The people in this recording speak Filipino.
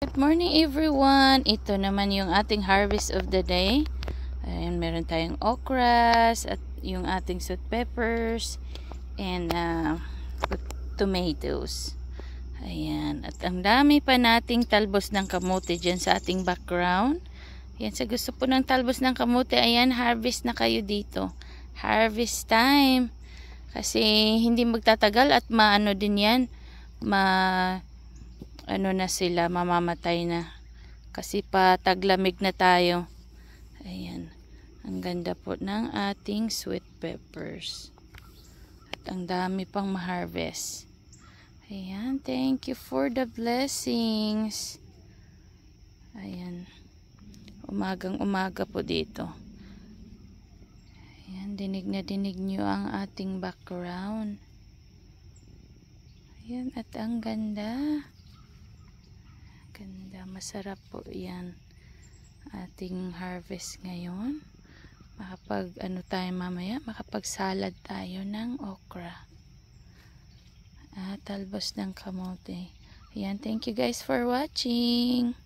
Good morning everyone. Ito naman yung ating harvest of the day. Ayan, meron tayong okras at yung ating sweet peppers and tomatoes. Ayan, at ang dami pa nating talbos ng kamote dyan sa ating background. Ayan, sa gusto po ng talbos ng kamote, ayan, harvest na kayo dito. Harvest time. Kasi hindi magtatagal at maano din yan, ano na sila, mamamatay na kasi pataglamig na tayo. Ayan, ang ganda po ng ating sweet peppers at ang dami pang ma-harvest. Ayan, thank you for the blessings. Ayan, umagang umaga po dito. Ayan, dinig na dinig nyo ang ating background. Ayan, at ang ganda. Ganda, masarap po yan ating harvest ngayon. Makapag ano tayo mamaya, makapag salad tayo ng okra at talbos ng kamote. Ayan, thank you guys for watching.